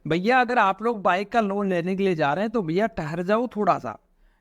भैया अगर आप लोग बाइक का लोन लेने के लिए जा रहे हैं तो भैया ठहर जाओ थोड़ा सा।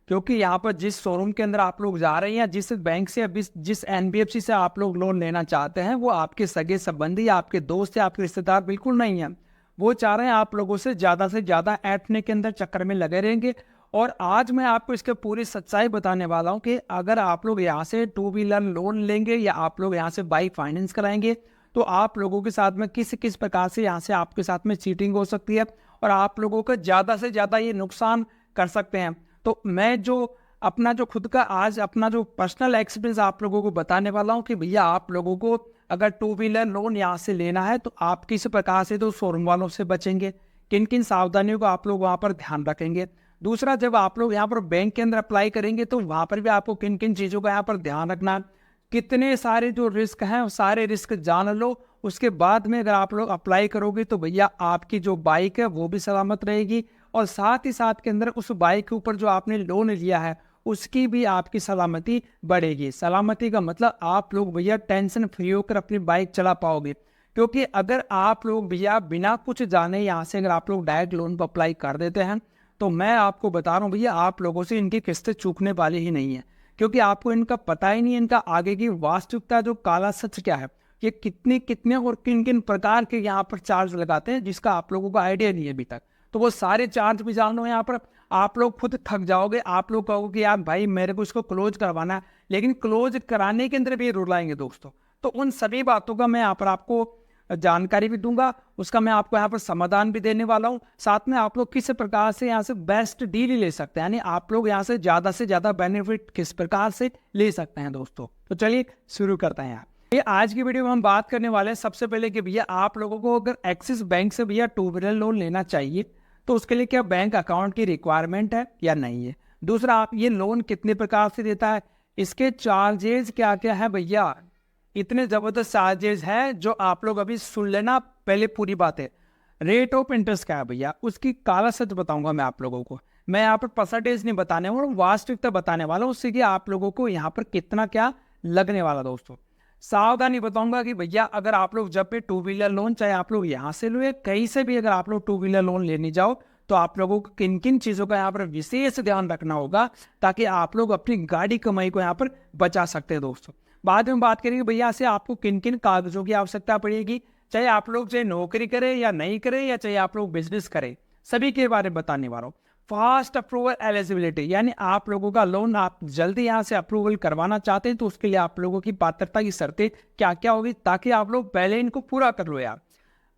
क्योंकि यहाँ पर जिस शोरूम के अंदर आप लोग जा रहे हैं या जिस बैंक से अभी जिस एनबीएफसी से आप लोग लोन लेना चाहते हैं वो आपके सगे संबंधी या आपके दोस्त या आपके रिश्तेदार बिल्कुल नहीं है। वो चाह रहे हैं आप लोगों से ज़्यादा ऐंठने के अंदर चक्कर में लगे रहेंगे। और आज मैं आपको इसके पूरी सच्चाई बताने वाला हूँ कि अगर आप लोग यहाँ से टू व्हीलर लोन लेंगे या आप लोग यहाँ से बाइक फाइनेंस कराएंगे तो आप लोगों के साथ में किस किस प्रकार से यहाँ से आपके साथ में चीटिंग हो सकती है और आप लोगों को ज़्यादा से ज़्यादा ये नुकसान कर सकते हैं। तो मैं जो अपना जो खुद का आज अपना जो पर्सनल एक्सपीरियंस आप लोगों को बताने वाला हूँ कि भैया आप लोगों को अगर टू व्हीलर लोन यहाँ से लेना है तो आप किस प्रकार से तो शोरूम वालों से बचेंगे, किन किन सावधानियों को आप लोग वहाँ पर ध्यान रखेंगे। दूसरा, जब आप लोग यहाँ पर बैंक के अंदर अप्लाई करेंगे तो वहाँ पर भी आपको किन किन चीज़ों का यहाँ पर ध्यान रखना है, कितने सारे जो रिस्क हैं वो सारे रिस्क जान लो। उसके बाद में अगर आप लोग अप्लाई करोगे तो भैया आपकी जो बाइक है वो भी सलामत रहेगी और साथ ही साथ के अंदर उस बाइक के ऊपर जो आपने लोन लिया है उसकी भी आपकी सलामती बढ़ेगी। सलामती का मतलब आप लोग भैया टेंशन फ्री होकर अपनी बाइक चला पाओगे। क्योंकि अगर आप लोग भैया बिना कुछ जाने यहाँ से अगर आप लोग डायरेक्ट लोन पर अप्लाई कर देते हैं तो मैं आपको बता रहा हूँ भैया आप लोगों से इनकी किस्तें चूकने वाली ही नहीं है। क्योंकि आपको इनका पता ही नहीं है इनका आगे की वास्तविकता जो काला सच क्या है, ये कितने कितने और किन किन प्रकार के यहाँ पर चार्ज लगाते हैं जिसका आप लोगों को आइडिया नहीं है अभी तक। तो वो सारे चार्ज भी जान लो यहाँ पर। आप लोग खुद थक जाओगे, आप लोग कहोगे कि यार भाई मेरे को इसको क्लोज करवाना है, लेकिन क्लोज कराने के अंदर भी रुलाएंगे दोस्तों। तो उन सभी बातों का मैं यहाँ पर आपको जानकारी भी दूंगा, उसका मैं आपको यहाँ पर समाधान भी देने वाला हूँ। साथ में आप लोग किस प्रकार से यहाँ से बेस्ट डील ले सकते हैं, यानी आप लोग यहाँ से ज़्यादा बेनिफिट किस प्रकार से ले सकते हैं दोस्तों। तो चलिए शुरू करते हैं। ये आज की वीडियो में हम बात करने वाले हैं सबसे पहले कि भैया आप लोगों को अगर एक्सिस बैंक से भैया टू व्हीलर लोन लेना चाहिए तो उसके लिए क्या बैंक अकाउंट की रिक्वायरमेंट है या नहीं है। दूसरा, आप ये लोन कितने प्रकार से देता है, इसके चार्जेस क्या क्या है भैया। इतने जबरदस्त चार्जेस हैं जो आप लोग अभी सुन लेना पहले पूरी बात है। रेट ऑफ इंटरेस्ट क्या है भैया, उसकी काला सच बताऊंगा मैं आप लोगों को। मैं यहाँ पर परसेंटेज नहीं बताने वाला हूँ, वास्तविकता बताने वाला हूँ, उससे कि आप लोगों को यहाँ पर कितना क्या लगने वाला दोस्तों। सावधानी बताऊंगा कि भैया अगर आप लोग जब भी टू व्हीलर लोन चाहे आप लोग यहाँ से लो या कहीं से भी अगर आप लोग टू व्हीलर लोन लेने जाओ तो आप लोगों को किन किन चीज़ों का यहाँ पर विशेष ध्यान रखना होगा ताकि आप लोग अपनी गाड़ी कमाई को यहाँ पर बचा सकते हैं दोस्तों। बाद में बात करेंगे भैया से आपको किन किन कागजों की आवश्यकता पड़ेगी, चाहे आप लोग चाहे नौकरी करें या नहीं करें या चाहे आप लोग बिजनेस करें, सभी के बारे में बताने वाला हूँ। फास्ट अप्रूवल एलिजिबिलिटी, यानी आप लोगों का लोन आप जल्दी यहाँ से अप्रूवल करवाना चाहते हैं तो उसके लिए आप लोगों की पात्रता की शर्तें क्या क्या होगी ताकि आप लोग पहले इनको पूरा कर लो यार।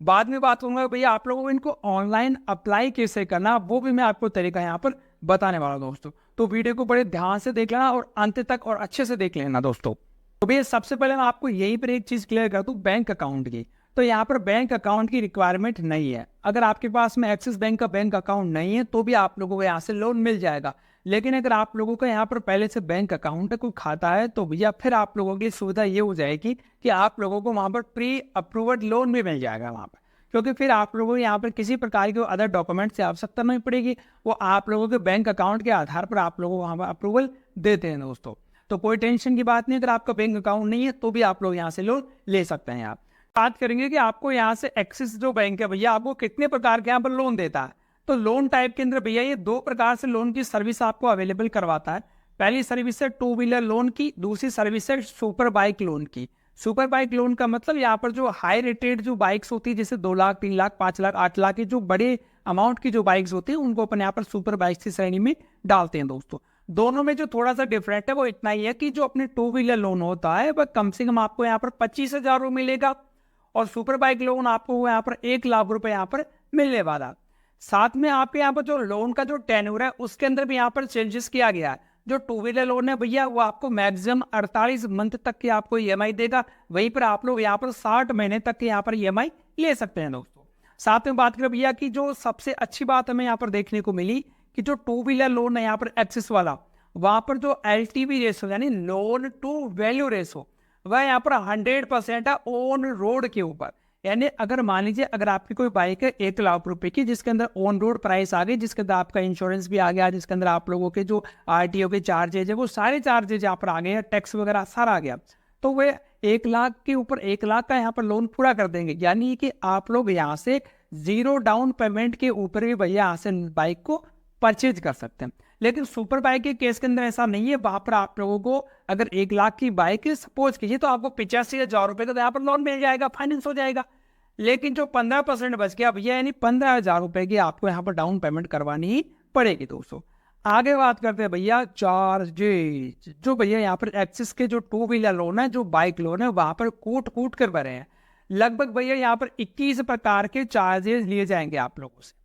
बाद में बात करूंगा भैया आप लोगों को इनको ऑनलाइन अप्लाई कैसे करना, वो भी मैं आपको तरीका यहाँ पर बताने वाला हूँ दोस्तों। तो वीडियो को बड़े ध्यान से देख लेना और अंत तक और अच्छे से देख लेना दोस्तों। तो भैया सबसे पहले मैं आपको यही पर एक चीज़ क्लियर कर दूँ बैंक अकाउंट की। तो यहाँ पर बैंक अकाउंट की रिक्वायरमेंट नहीं है। अगर आपके पास में एक्सिस बैंक का बैंक अकाउंट नहीं है तो भी आप लोगों को यहाँ से लोन मिल जाएगा। लेकिन अगर आप लोगों का यहाँ पर पहले से बैंक अकाउंट है, कोई खाता है, तो भैया फिर आप लोगों की सुविधा ये हो जाएगी कि आप लोगों को वहाँ पर प्री अप्रूव्ड लोन भी मिल जाएगा वहाँ पर। क्योंकि फिर आप लोगों को यहाँ पर किसी प्रकार के अदर डॉक्यूमेंट्स की आवश्यकता नहीं पड़ेगी, वो आप लोगों के बैंक अकाउंट के आधार पर आप लोगों को वहाँ पर अप्रूवल देते हैं दोस्तों। तो कोई टेंशन की बात नहीं, अगर आपका बैंक अकाउंट नहीं है तो भी आप लोग यहाँ से लोन ले सकते हैं। आप बात करेंगे कि आपको यहाँ से एक्सिस जो बैंक है भैया आपको कितने प्रकार के यहाँ पर लोन देता है। तो लोन टाइप के अंदर भैया ये दो प्रकार से लोन की सर्विस आपको अवेलेबल करवाता है। पहली सर्विस है टू व्हीलर लोन की, दूसरी सर्विस है सुपर बाइक लोन की। सुपर बाइक लोन का मतलब यहाँ पर जो हाई रेटेड जो बाइक्स होती है जैसे 2 लाख 3 लाख 5 लाख 8 लाख की जो बड़े अमाउंट की जो बाइक्स होती है उनको अपन यहाँ पर सुपर बाइक की श्रेणी में डालते हैं दोस्तों। दोनों में जो थोड़ा सा डिफरेंट है वो इतना ही है कि जो अपने टू व्हीलर लोन होता है वह कम से कम आपको यहाँ पर 25,000 मिलेगा और सुपर बाइक लोन आपको यहाँ पर 1 लाख रुपए यहाँ पर मिलने वाला। साथ में आपके यहाँ पर जो लोन का जो टेन्योर है उसके अंदर भी यहाँ पर चेंजेस किया गया है। जो टू व्हीलर लोन है भैया वो आपको मैक्सिमम 48 मंथ तक की आपको ईएमआई देगा, वहीं पर आप लोग यहाँ पर 60 महीने तक की यहाँ पर ईएमआई ले सकते हैं दोस्तों। साथ में बात करें भैया की जो सबसे अच्छी बात हमें यहाँ पर देखने को मिली कि जो टू व्हीलर लोन है यहाँ पर एक्सिस वाला, वहां पर जो एलटीवी रेशो यानी लोन टू वैल्यू रेशो वह यहाँ पर 100% है ऑन रोड के ऊपर। यानी अगर मान लीजिए अगर आपकी कोई बाइक है 1 लाख रुपए की जिसके अंदर ऑन रोड प्राइस आ गई, जिसके अंदर आपका इंश्योरेंस भी आ गया, जिसके अंदर आप लोगों के जो आरटीओ के चार्जेज है वो सारे चार्जेज यहाँ पर आ गए हैं, टैक्स वगैरह सारा आ गया, तो वे 1 लाख के ऊपर 1 लाख का यहाँ पर लोन पूरा कर देंगे। यानी कि आप लोग यहाँ से जीरो डाउन पेमेंट के ऊपर भी भैया यहाँ से बाइक को परचेज कर सकते हैं। लेकिन सुपर बाइक के केस के अंदर ऐसा नहीं है। वहां पर आप लोगों को अगर 1 लाख की बाइक है सपोज कीजिए, तो आपको 85,000 रुपये का तो यहाँ पर लोन मिल जाएगा, फाइनेंस हो जाएगा। लेकिन जो 15% बच गया भैया, यानी 15,000 रुपये की आपको यहाँ पर डाउन पेमेंट करवानी ही पड़ेगी दोस्तों। आगे बात करते हैं भैया चार्जेज। जो भैया यहाँ पर एक्सिस के जो 2 व्हीलर लोन है, जो बाइक लोन है, वहां पर कूट कर भरे हैं। लगभग भैया यहाँ पर 21 प्रकार के चार्जेस लिए जाएंगे आप लोगों से।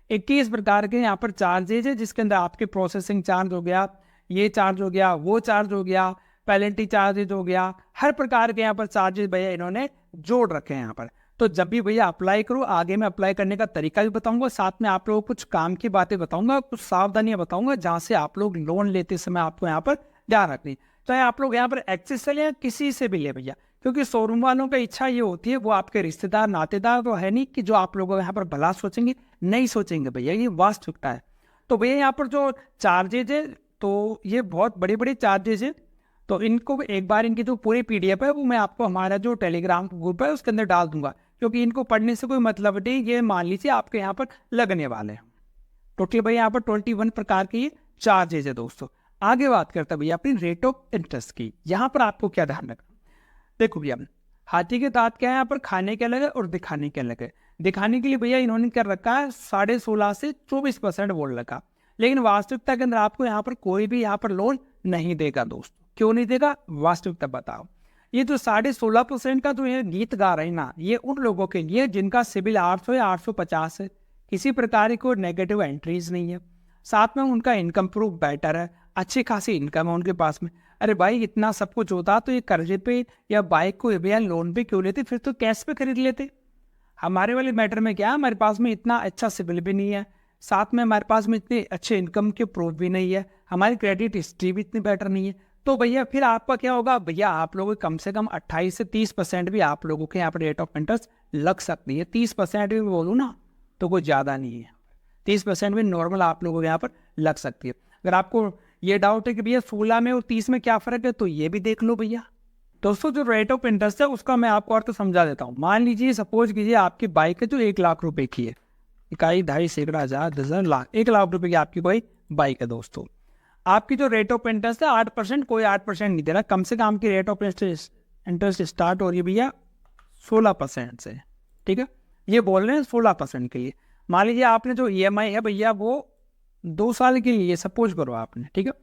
21 प्रकार के यहाँ पर चार्जेज है, जिसके अंदर आपके प्रोसेसिंग चार्ज हो गया, ये चार्ज हो गया, वो चार्ज हो गया, पेनल्टी चार्जेज हो गया, हर प्रकार के यहाँ पर चार्जेस भैया इन्होंने जोड़ रखे हैं यहाँ पर। तो जब भी भैया अप्लाई करो, आगे मैं अप्लाई करने का तरीका भी बताऊंगा, साथ में आप लोगों को कुछ काम की बातें बताऊंगा, कुछ सावधानियां बताऊंगा जहां से आप लोग लोन लेते समय आपको यहाँ पर ध्यान रखनी। चाहे आप लोग यहाँ पर एक्सिस से लें, किसी से भी ले भैया, क्योंकि शोरूम वालों की इच्छा ये होती है, वो आपके रिश्तेदार नातेदार तो है नहीं कि जो आप लोगों यहाँ पर भला सोचेंगे, नहीं सोचेंगे भैया, ये वास्तविकता है। तो भैया यहाँ पर जो चार्जेज है, तो ये बहुत बड़े बड़े चार्जेज है। तो इनको एक बार इनकी जो पूरी PDF है वो मैं आपको हमारा जो टेलीग्राम ग्रुप है उसके अंदर डाल दूंगा, क्योंकि इनको पढ़ने से कोई मतलब नहीं। ये मान लीजिए आपके यहाँ पर लगने वाले हैं। टोटल भैया यहाँ पर 21 प्रकार के ये चार्जेज है दोस्तों। आगे बात करते हैं भैया अपनी रेट ऑफ इंटरेस्ट की। यहाँ पर आपको क्या ध्यान रखना, देखो भैया हाथी के दांत क्या है, यहाँ पर खाने के अलग है और दिखाने के अलग है। दिखाने के लिए भैया इन्होंने कर रखा है 16.5 से 24% बोल रखा, लेकिन वास्तविकता के अंदर आपको यहाँ पर कोई भी यहाँ पर लोन नहीं देगा दोस्तों। क्यों नहीं देगा, वास्तविकता बताओ। ये जो 16.5% का जो ये गीत गा रहे हैं ना, ये उन लोगों के लिए जिनका सिबिल 800 या 850 है, किसी प्रकार की कोई नेगेटिव एंट्रीज नहीं है, साथ में उनका इनकम प्रूफ बेटर है, अच्छी खासी इनकम है उनके पास में। अरे भाई इतना सब कुछ होता तो ये कर्जे पे या बाइक को भैया लोन पे क्यों लेते, फिर तो कैश पे खरीद लेते। हमारे वाले मैटर में क्या है, हमारे पास में इतना अच्छा सिबिल भी नहीं है, साथ में हमारे पास में इतने अच्छे इनकम के प्रूफ भी नहीं है, हमारी क्रेडिट हिस्ट्री भी इतनी बेटर नहीं है। तो भैया फिर आपका क्या होगा, भैया आप लोगों कम से कम 28 से 30% भी आप लोगों के यहाँ पर रेट ऑफ इंटरेस्ट लग सकती है। 30% भी बोलूँ ना तो कोई ज़्यादा नहीं है, 30% भी नॉर्मल आप लोगों के यहाँ पर लग सकती है। अगर आपको ये डाउट है कि भैया 16 में और 30 में क्या फ़र्क है, तो ये भी देख लो भैया। दोस्तों जो रेट ऑफ इंटरेस्ट है उसका मैं आपको और तो समझा देता हूँ। मान लीजिए सपोज कीजिए आपकी बाइक है जो 1 लाख रुपए की है, इकाई 2.5 सैकड़ा 1000 10,000 लाख 1 लाख रुपए की आपकी कोई बाइक है दोस्तों। आपकी जो रेट ऑफ इंटरेस्ट है 8%, कोई 8% नहीं दे रहा, कम से कम आपकी रेट ऑफ इंटरेस्ट स्टार्ट हो रही है भैया 16% से। ठीक है, ये बोल रहे हैं 16% के लिए। मान लीजिए आपने जो EMI है भैया वो 2 साल के लिए सपोज करो आपने, ठीक है,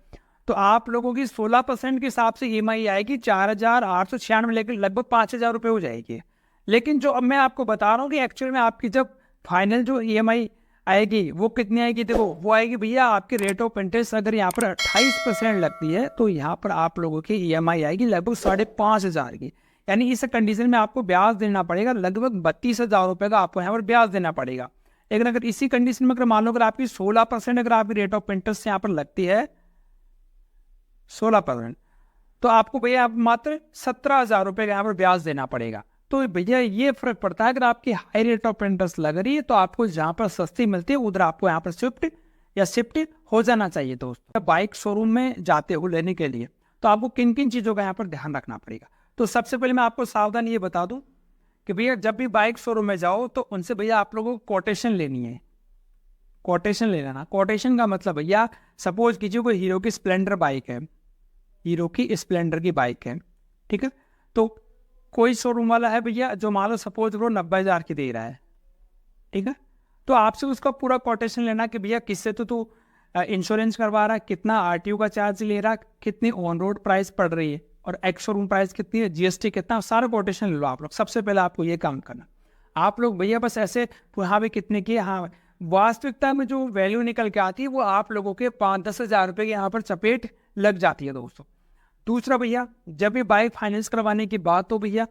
तो आप लोगों की 16% के हिसाब से EMI आएगी 4,896, लेकिन लगभग 5,000 रुपये हो जाएगी। लेकिन जो अब मैं आपको बता रहा हूँ कि एक्चुअल में आपकी जब फाइनल जो EMI आएगी वो कितनी आएगी, देखो वो आएगी भैया आपके रेट ऑफ इंटरेस्ट अगर यहाँ पर 28% लगती है, तो यहाँ पर आप लोगों की EMI आएगी लगभग 5,500 की। यानी इस कंडीशन में आपको ब्याज देना पड़ेगा लगभग 32,000 रुपये का आपको यहाँ पर ब्याज देना पड़ेगा। लेकिन अगर इसी कंडीशन में अगर मान लो अगर आपकी 16% अगर आपकी रेट ऑफ इंटरेस्ट यहाँ पर लगती है 16%, तो आपको भैया आप मात्र 17,000 रुपये का यहाँ पर ब्याज देना पड़ेगा। तो भैया ये फर्क पड़ता है, अगर आपकी हाई रेट ऑफ इंटरेस्ट लग रही है तो आपको जहाँ पर सस्ती मिलती है उधर आपको यहाँ पर शिफ्ट हो जाना चाहिए दोस्तों। बाइक शोरूम में जाते हो लेने के लिए तो आपको किन किन चीज़ों का यहाँ पर ध्यान रखना पड़ेगा। तो सबसे पहले मैं आपको सावधान ये बता दूं कि भैया जब भी बाइक शोरूम में जाओ तो उनसे भैया आप लोगों को कोटेशन लेनी है। कोटेशन ले लेना, कोटेशन का मतलब भैया सपोज कीजिए कोई हीरो की स्प्लेंडर बाइक है, हीरो की स्प्लेंडर की बाइक है, ठीक है, तो कोई शोरूम वाला है भैया जो मान लो सपोज वो 90,000 की दे रहा है, ठीक है, तो आपसे उसका पूरा कोटेशन लेना कि भैया किससे तो तू इंश्योरेंस करवा रहा है, कितना RTO का चार्ज ले रहा है, कितनी ऑन रोड प्राइस पड़ रही है और एक्स शोरूम प्राइस कितनी है, GST कितना, सारा कोटेशन ले लो आप लोग। सबसे पहले आपको ये काम करना। आप लोग भैया बस ऐसे यहाँ पे कितने की, हाँ वास्तविकता में जो वैल्यू निकल के आती है वो आप लोगों के 5-10 हज़ार रुपये के यहाँ पर चपेट लग जाती है दोस्तों। दूसरा भैया जब भी बाइक फाइनेंस करवाने की बात हो भैया,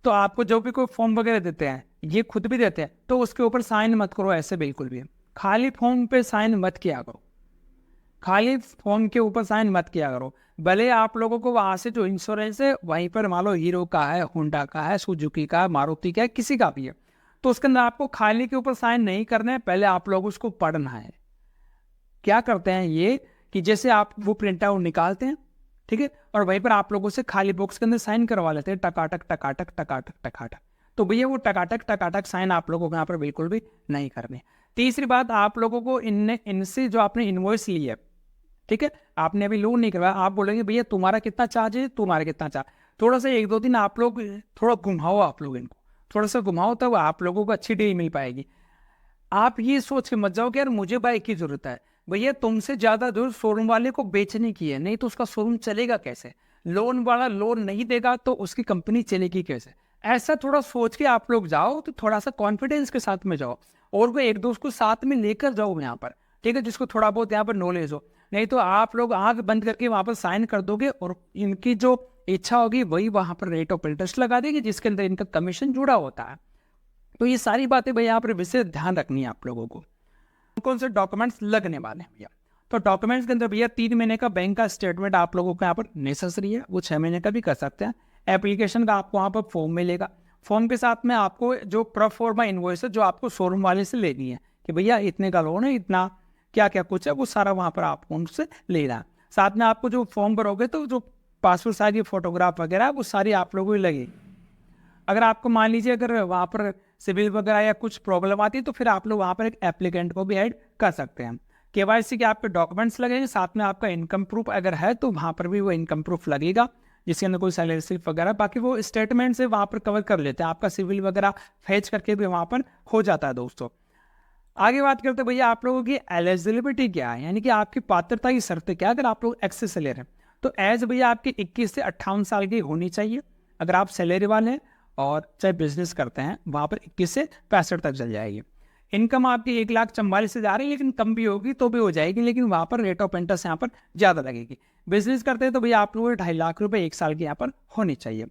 तो आपको जो भी कोई फॉर्म वगैरह देते हैं, ये खुद भी देते हैं, तो उसके ऊपर साइन मत करो ऐसे बिल्कुल भी। खाली फॉर्म पे साइन मत किया करो, खाली फॉर्म के ऊपर साइन मत किया करो। भले आप लोगों को वहाँ से जो इंश्योरेंस है वहीं पर मान लो हीरो का है, होंडा का है, सुजुकी का है, मारुति का है, किसी का भी है, तो उसके अंदर आपको खाली के ऊपर साइन नहीं करना है, पहले आप लोग उसको पढ़ना है। क्या करते हैं ये कि जैसे आप वो प्रिंट आउट निकालते हैं, ठीक है, और वहीं पर आप लोगों से खाली बॉक्स के अंदर साइन करवा लेते हैं, टकाटक टकाटक टकाटक टकाटक। तो भैया वो टकाटक साइन आप लोगों को यहाँ पर बिल्कुल भी नहीं करने। तीसरी बात, आप लोगों को इनसे जो आपने इन्वॉइस ली है, ठीक है, आपने अभी लोन नहीं करवाया, आप बोलेंगे भैया तुम्हारा कितना चार्ज है, तुम्हारा कितना चार्ज, थोड़ा सा 1-2 दिन आप लोग थोड़ा घुमाओ, आप लोग इनको थोड़ा सा घुमाओ, तब आप लोगों को अच्छी डील मिल पाएगी। आप ये सोच के मत जाओ कि यार मुझे बाइक की जरूरत है, भैया तुमसे ज्यादा दूर शोरूम वाले को बेचने की है, नहीं तो उसका शोरूम चलेगा कैसे, लोन वाला लोन नहीं देगा तो उसकी कंपनी चलेगी कैसे। ऐसा थोड़ा सोच के आप लोग जाओ, तो थोड़ा सा कॉन्फिडेंस के साथ में जाओ, और कोई एक दोस्त को साथ में लेकर जाओ यहाँ पर, ठीक है, जिसको थोड़ा बहुत यहाँ पर नॉलेज हो। नहीं तो आप लोग आंख बंद करके वहां पर साइन कर दोगे, और इनकी जो इच्छा होगी वही वहां पर रेट ऑफ इंटरेस्ट लगा देगी, जिसके अंदर इनका कमीशन जुड़ा होता है। तो ये सारी बातें भैया यहाँ पर विशेष ध्यान रखनी है आप लोगों को। कौन से डॉक्यूमेंट्स लगने वाले हैं भैया, तो डॉक्यूमेंट्स के अंदर भैया 3 महीने का बैंक का स्टेटमेंट आप लोगों को यहाँ पर नेसेसरी है, वो 6 महीने का भी कर सकते हैं। एप्लीकेशन का आपको वहाँ पर फॉर्म मिलेगा, फॉर्म के साथ में आपको जो प्रोफॉर्मा इनवॉइस है जो आपको शोरूम वाले से लेनी है कि भैया इतने का लोन है, इतना क्या क्या कुछ है, वो सारा वहाँ पर आपको उनसे लेना है। साथ में आपको जो फॉर्म भरोगे तो जो पासपोर्ट साइज की फोटोग्राफ वगैरह वो सारी आप लोगों को लगेगी। अगर आपको मान लीजिए अगर वहाँ पर सिविल वगैरह या कुछ प्रॉब्लम आती है तो फिर आप लोग वहाँ पर एक एप्लीकेंट को भी ऐड कर सकते हैं। केवाईसी के आपके डॉक्यूमेंट्स लगेंगे, साथ में आपका इनकम प्रूफ अगर है तो वहाँ पर भी वो इनकम प्रूफ लगेगा, जिसके अंदर कोई सैलरी स्लिप वगैरह, बाकी वो स्टेटमेंट से वहाँ पर कवर कर लेते हैं, आपका सिविल वगैरह फैच करके भी वहाँ पर हो जाता है दोस्तों। आगे बात करते हैं भैया आप लोगों की एलिजिबिलिटी क्या है, यानी कि आपकी पात्रता की शर्तें क्या। अगर आप लोग एक्सेस सेलर हैं तो एज भैया आपकी 21 से 58 साल की होनी चाहिए, अगर आप सैलरी वाले हैं, और चाहे बिजनेस करते हैं वहाँ पर 21 से 65 तक चल जाएगी। इनकम आपकी 1,44,000 से जा रही है, लेकिन कम भी होगी तो भी हो जाएगी, लेकिन वहाँ पर रेट ऑफ इंटरेस्ट यहाँ पर ज़्यादा लगेगी। बिजनेस करते हैं तो भैया आप लोगों को 2.5 लाख रुपए 1 साल की यहाँ पर होनी चाहिए।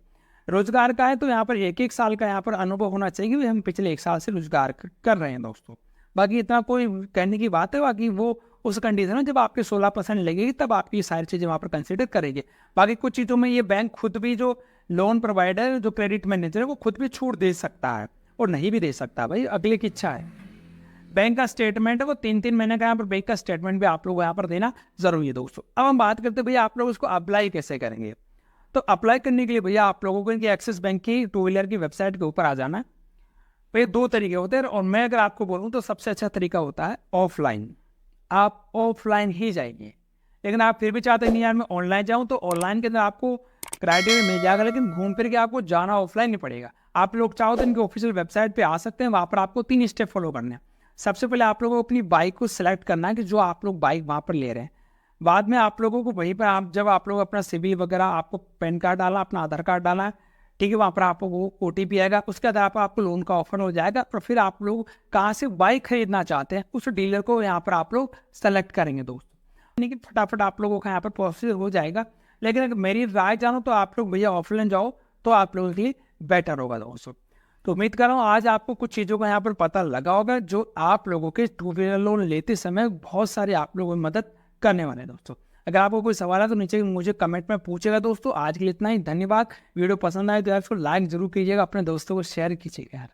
रोजगार का है तो यहाँ पर 1-1 साल का यहाँ पर अनुभव होना चाहिए कि हम पिछले 1 साल से रोजगार कर रहे हैं दोस्तों। बाकी इतना कोई कहने की बात है, बाकी वो उस कंडीशन में जब आपके 16% लगेगी तब आपकी सारी चीज़ें वहाँ पर कंसिडर करेंगे। बाकी कुछ चीज़ों में ये बैंक खुद भी, जो लोन प्रोवाइडर, जो क्रेडिट मैनेजर है, वो खुद भी छूट दे सकता है और नहीं भी दे सकता, भाई अगले की इच्छा है। बैंक का स्टेटमेंट है वो 3-3 महीने का यहाँ पर बैंक का स्टेटमेंट भी आप लोग यहाँ पर देना जरूरी है दोस्तों। अब हम बात करते हैं भैया आप लोग उसको अप्लाई कैसे करेंगे। तो अप्लाई करने के लिए भैया आप लोगों को इनकी एक्सिस बैंक की 2 व्हीलर की वेबसाइट के ऊपर आ जाना है। भैया 2 तरीके होते हैं, और मैं अगर आपको बोलूँ तो सबसे अच्छा तरीका होता है ऑफलाइन। आप ऑफलाइन ही जाएंगे, लेकिन आप फिर भी चाहते नहीं यार मैं ऑनलाइन जाऊँ, तो ऑनलाइन के अंदर आपको क्राइटेरिया मिल जाएगा, लेकिन घूम फिर के आपको जाना ऑफलाइन नहीं पड़ेगा। आप लोग चाहो तो इनके ऑफिशियल वेबसाइट पे आ सकते हैं, वहाँ पर आपको 3 स्टेप फॉलो करने हैं। सबसे पहले आप लोगों को अपनी बाइक को सिलेक्ट करना है कि जो आप लोग बाइक वहाँ पर ले रहे हैं। बाद में आप लोगों को वहीं पर जब आप लोग अपना सिविल वगैरह, आपको पैन कार्ड डालना, अपना आधार कार्ड डालना है, ठीक है, वहाँ पर आपको वो OTP आएगा, उसके आधार पर आपको लोन का ऑफर हो जाएगा। और फिर आप लोग कहाँ से बाइक खरीदना चाहते हैं उस डीलर को यहाँ पर आप लोग सेलेक्ट करेंगे दोस्तों, यानी कि फटाफट आप लोगों का यहाँ पर प्रोसेस हो जाएगा। लेकिन अगर मेरी राय जानो तो आप लोग भैया ऑफलाइन जाओ तो आप लोगों के लिए बेटर होगा दोस्तों। तो उम्मीद कर रहा हूँ आज आपको कुछ चीज़ों का यहाँ पर पता लगा होगा, जो आप लोगों के 2 व्हीलर लोन लेते समय बहुत सारे आप लोगों की मदद करने वाले हैं दोस्तों। अगर आपको कोई सवाल है तो नीचे मुझे कमेंट में पूछेगा दोस्तों। आज के लिए इतना ही, धन्यवाद। वीडियो पसंद आए तो यार इसको लाइक जरूर कीजिएगा, अपने दोस्तों को शेयर कीजिएगा यार।